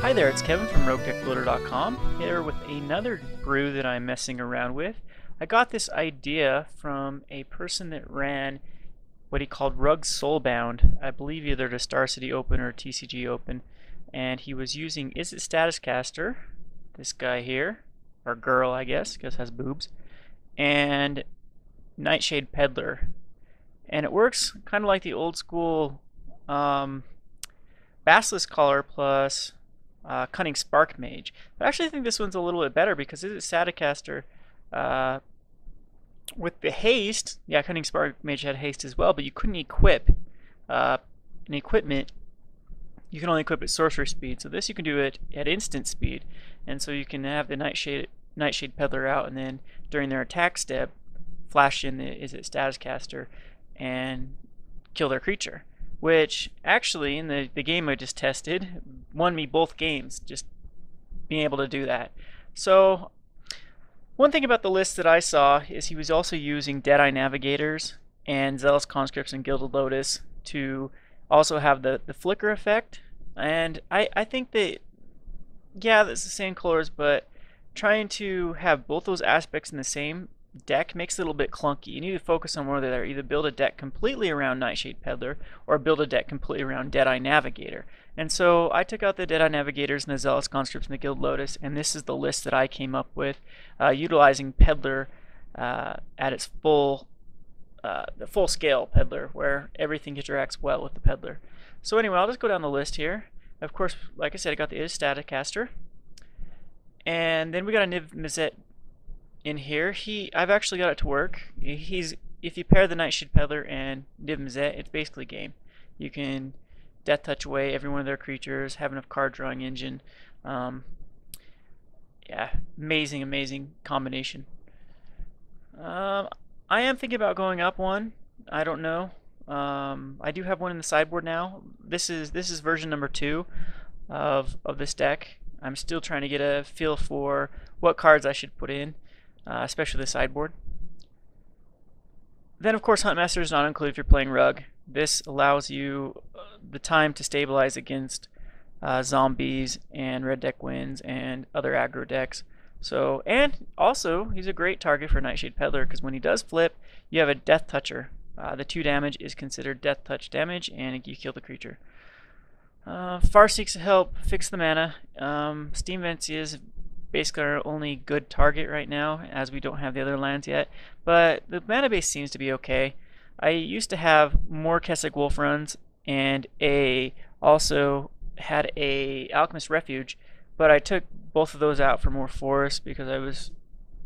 Hi there, it's Kevin from RogueDeckBuilder.com here with another brew that I'm messing around with. I got this idea from a person that ran what he called Rug Soulbound, I believe either the Star City Open or TCG Open, and he was using Izzet Staticaster, this guy here, or girl I guess has boobs, and Nightshade Peddler. And it works kind of like the old school Basilisk Collar plus Cunning Spark Mage. But I actually think this one's a little bit better because it is Staticaster with the haste. Yeah, Cunning Spark Mage had haste as well, but you couldn't equip an equipment. You can only equip at sorcery speed. So this you can do it at instant speed, and so you can have the Nightshade Peddler out, and then during their attack step, flash in the Izzet Staticaster and kill their creature. Which actually, in the game I just tested, won me both games, just being able to do that. So, one thing about the list that I saw is he was also using Deadeye Navigators and Zealous Conscripts and Gilded Lotus to also have the flicker effect. And I think that, yeah, that's the same colors, but trying to have both those aspects in the same deck makes it a little bit clunky. You need to focus on where they're either build a deck completely around Nightshade Peddler or build a deck completely around Deadeye Navigator. And so I took out the Deadeye Navigators and the Zealous Conscripts and the Gilded Lotus, and this is the list that I came up with, utilizing Peddler at its the full scale Peddler, where everything interacts well with the Peddler. So anyway, I'll just go down the list here. Of course, like I said, I got the Staticaster, and then we got a Niv-Mizzet in here. I've actually got it to work. If you pair the Nightshade Peddler and Niv-Mizzet, it's basically game. You can death touch away every one of their creatures, have enough card drawing engine. Yeah, amazing combination. I am thinking about going up one. I don't know. I do have one in the sideboard now. This is version number 2 of this deck. I'm still trying to get a feel for what cards I should put in. Especially the sideboard. Then of course Huntmaster is not included if you're playing Rug. This allows you the time to stabilize against zombies and red deck wins and other aggro decks. So, and also he's a great target for Nightshade Peddler because when he does flip, you have a Death Toucher. The 2 damage is considered Death Touch damage, and you kill the creature. Far seeks to help fix the mana. Steam Vents is basically our only good target right now, as we don't have the other lands yet, but the mana base seems to be okay. I used to have more Kessig Wolf runs, and also had a Alchemist Refuge, but I took both of those out for more forest because I was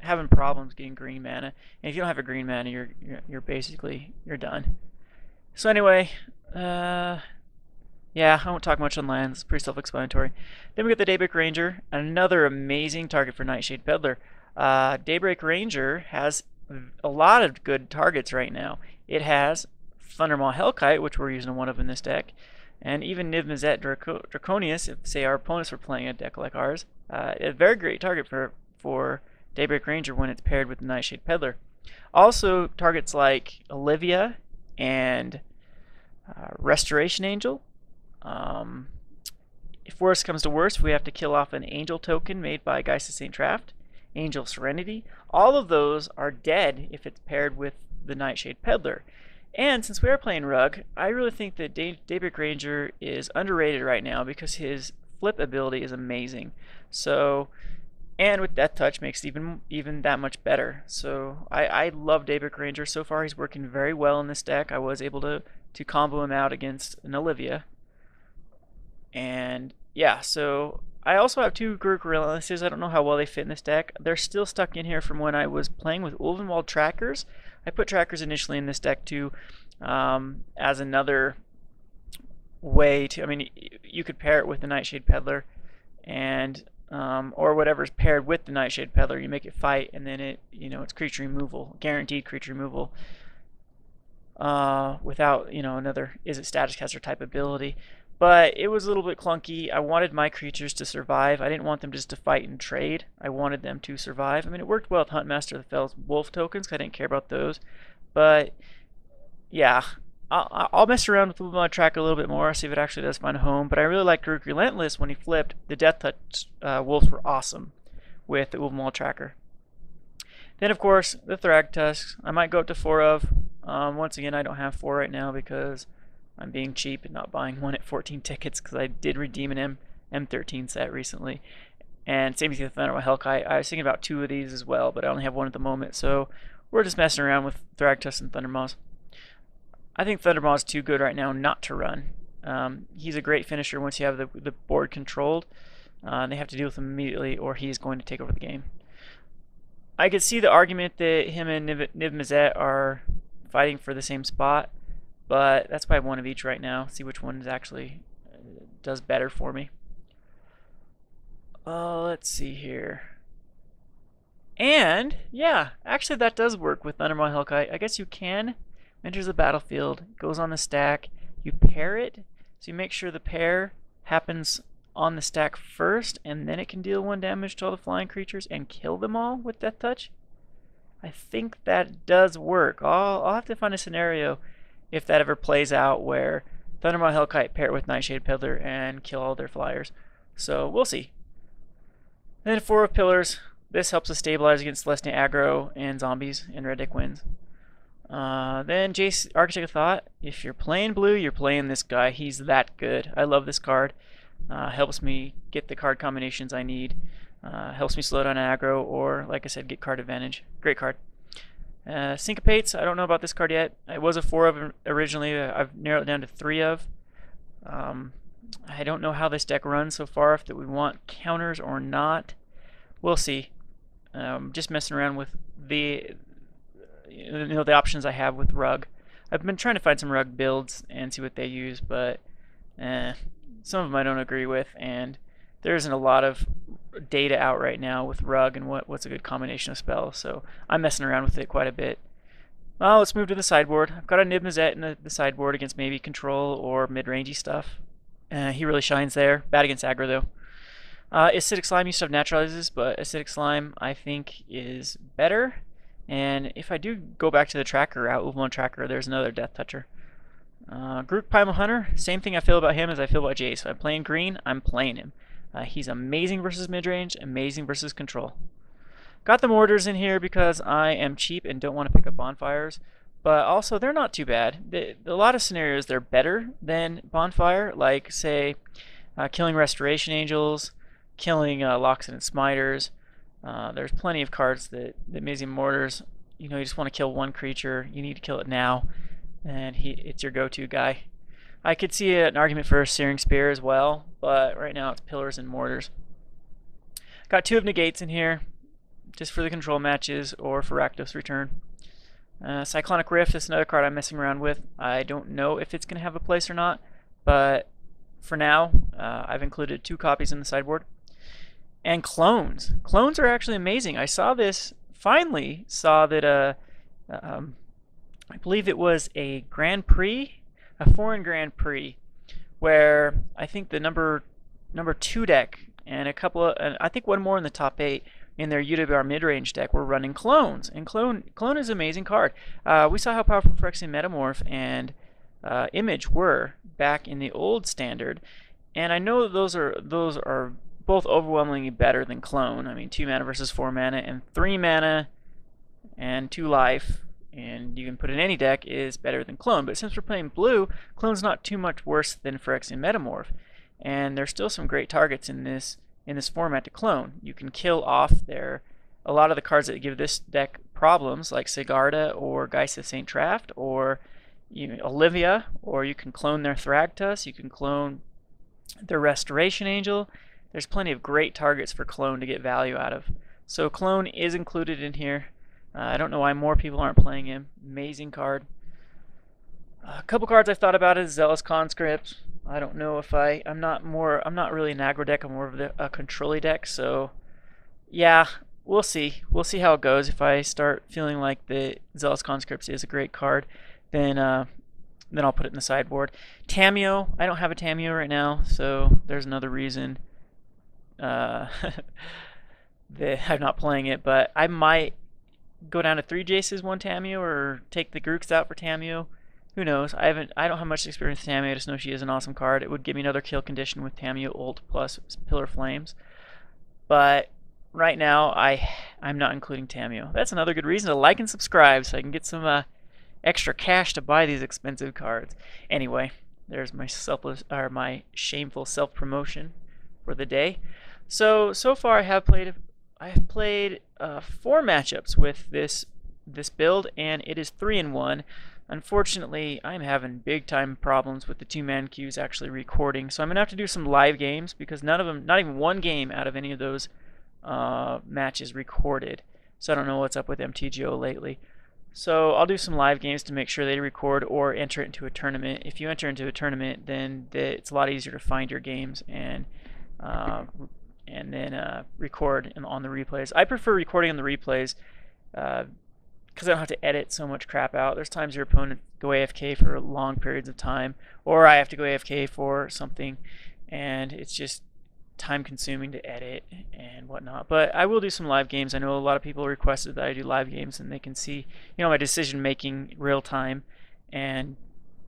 having problems getting green mana, and if you don't have a green mana, you're basically done. So anyway, yeah, I won't talk much on lands. It's pretty self-explanatory. Then we got the Daybreak Ranger, another amazing target for Nightshade Peddler. Daybreak Ranger has a lot of good targets right now. It has Thundermaw Hellkite, which we're using one of in this deck, and even Niv-Mizzet Draconius, if say our opponents were playing a deck like ours. A very great target for Daybreak Ranger when it's paired with the Nightshade Peddler. Also, targets like Olivia and Restoration Angel. If worse comes to worse, we have to kill off an angel token made by Geist of St. Traft, Angel of Serenity. All of those are dead if it's paired with the Nightshade Peddler. And since we are playing Rug, I really think that Daybreak Ranger is underrated right now because his flip ability is amazing. So, and with Death Touch makes it even that much better. So I love Daybreak Ranger. So far he's working very well in this deck. I was able to combo him out against an Olivia. And yeah, so I also have 2 Garruk Relentlesses. I don't know how well they fit in this deck. They're still stuck in here from when I was playing with Ulvenwald Trackers. I put Trackers initially in this deck too, as another way to, I mean, you could pair it with the Nightshade Peddler, and or whatever's paired with the Nightshade Peddler. You make it fight, and then it's creature removal, guaranteed creature removal, without another Izzet Staticaster type ability. But it was a little bit clunky. I wanted my creatures to survive. I didn't want them just to fight and trade. I wanted them to survive. I mean, it worked well with Huntmaster the Fell's Wolf tokens, because I didn't care about those. But yeah, I'll mess around with the track a little bit more, see if it actually does find a home. But I really like Garruk Relentless. When he flipped, the Death Touch wolves were awesome with the Ultimate Tracker. Then, of course, the Thragtusks. I might go up to 4 of. Once again, I don't have 4 right now because I'm being cheap and not buying one at 14 tickets because I did redeem an M13 set recently. And same with the Thundermaw Hellkite. I was thinking about 2 of these as well, but I only have 1 at the moment. So we're just messing around with Thragtusks and Thundermaws. I think Thundermaw is too good right now not to run. He's a great finisher once you have the board controlled. They have to deal with him immediately or he's going to take over the game. I could see the argument that him and Niv-Mizzet are fighting for the same spot, but that's probably 1 of each right now. See which one actually does better for me. Let's see here. And, yeah, actually that does work with Thundermaw Hellkite. I guess you can. Enters the battlefield, goes on the stack, you pair it, so you make sure the pair happens on the stack first, and then it can deal 1 damage to all the flying creatures and kill them all with Death Touch. I think that does work. I'll have to find a scenario if that ever plays out where Thundermaw Hellkite pair it with Nightshade Peddler and kill all their flyers. So we'll see. Then 4 of Pillars. This helps us stabilize against Celestia aggro and zombies, and Red Deck wins. Then Jace, Archetype of Thought. If you're playing blue, you're playing this guy. He's that good. I love this card. Helps me get the card combinations I need. Helps me slow down aggro, or like I said, get card advantage. Great card. Syncopates. I don't know about this card yet. It was a 4 of originally. I've narrowed it down to 3 of. I don't know how this deck runs so far. If we want counters or not, we'll see. Just messing around with the the options I have with Rug. I've been trying to find some Rug builds and see what they use, but some of them I don't agree with, and there isn't a lot of data out right now with Rug and what's a good combination of spells, so I'm messing around with it quite a bit. Well, let's move to the sideboard. I've got a Niv-Mizzet in the sideboard against maybe control or mid-rangey stuff. He really shines there. Bad against aggro, though. Acidic Slime used to have naturalizes, but Acidic Slime I think is better. And if I do go back to the tracker route, Ultimate Tracker, there's another Death Toucher. Garruk Primal Hunter, same thing I feel about him as I feel about Jace. If I'm playing green, I'm playing him. He's amazing versus midrange, amazing versus control. Got the Mortars in here because I am cheap and don't want to pick up Bonfires, but also they're not too bad. A lot of scenarios they're better than Bonfire, like say killing Restoration Angels, killing Loxodon and Smiters. There's plenty of cards that Mizzet Mortars, you just want to kill 1 creature, you need to kill it now, and it's your go-to guy. I could see an argument for a Searing Spear as well, but right now it's Pillars and Mortars. Got 2 of Negates in here, just for the control matches or for Rakdos Return. Cyclonic Rift is another card I'm messing around with. I don't know if it's going to have a place or not, but for now, I've included 2 copies in the sideboard. And clones. Clones are actually amazing. I finally saw that I believe it was a Grand Prix, a foreign Grand Prix, where I think the number 2 deck and I think 1 more in the top 8 in their UWR mid-range deck were running clones. And clone is an amazing card. We saw how powerful Phyrexian Metamorph and Image were back in the old standard, and I know those are both overwhelmingly better than clone. I mean, 2 mana versus 4 mana, and 3 mana and 2 life, and you can put in any deck, is better than clone. But since we're playing blue, clone's not too much worse than Phyrexian Metamorph, and there's still some great targets in this format to clone. You can kill off a lot of the cards that give this deck problems, like Sigarda or Geist of St. Traft or Olivia, or you can clone their Thragtusk, you can clone their Restoration Angel. There's plenty of great targets for clone to get value out of. So clone is included in here. I don't know why more people aren't playing him. Amazing card. A couple cards I've thought about is Zealous Conscripts. I don't know if I'm not really an aggro deck, I'm more of a control-y deck, so yeah, we'll see. We'll see how it goes. If I start feeling like the Zealous Conscripts is a great card, then I'll put it in the sideboard. Tamiyo, I don't have a Tamiyo right now, so there's another reason that I'm not playing it, but I might go down to 3 Jaces, 1 Tamiyo, or take the Garruks out for Tamiyo. who knows? I don't have much experience with Tamiyo. I just know she is an awesome card. It would give me another kill condition with Tamiyo ult plus Pillar Flames. But right now, I'm not including Tamiyo. That's another good reason to like and subscribe so I can get some extra cash to buy these expensive cards. Anyway, there's my my shameful self-promotion for the day. So far I have played 4 matchups with this build, and it is 3-1. Unfortunately, I'm having big time problems with the 2-man queues actually recording, so I'm gonna have to do some live games because none of them, not even one game out of any of those matches recorded. So I don't know what's up with MTGO lately. So I'll do some live games to make sure they record or enter it into a tournament. If you enter into a tournament, then it's a lot easier to find your games and then record on the replays. I prefer recording on the replays because I don't have to edit so much crap out. There's times your opponent go AFK for long periods of time, or I have to go AFK for something, and it's just time consuming to edit and whatnot. But I will do some live games. I know a lot of people requested that I do live games, and they can see, my decision making real time and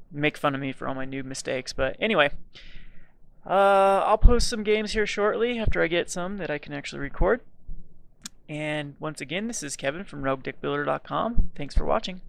make fun of me for all my noob mistakes. But anyway, I'll post some games here shortly after I get some that I can actually record. And once again, this is Kevin from RogueDeckBuilder.com. Thanks for watching.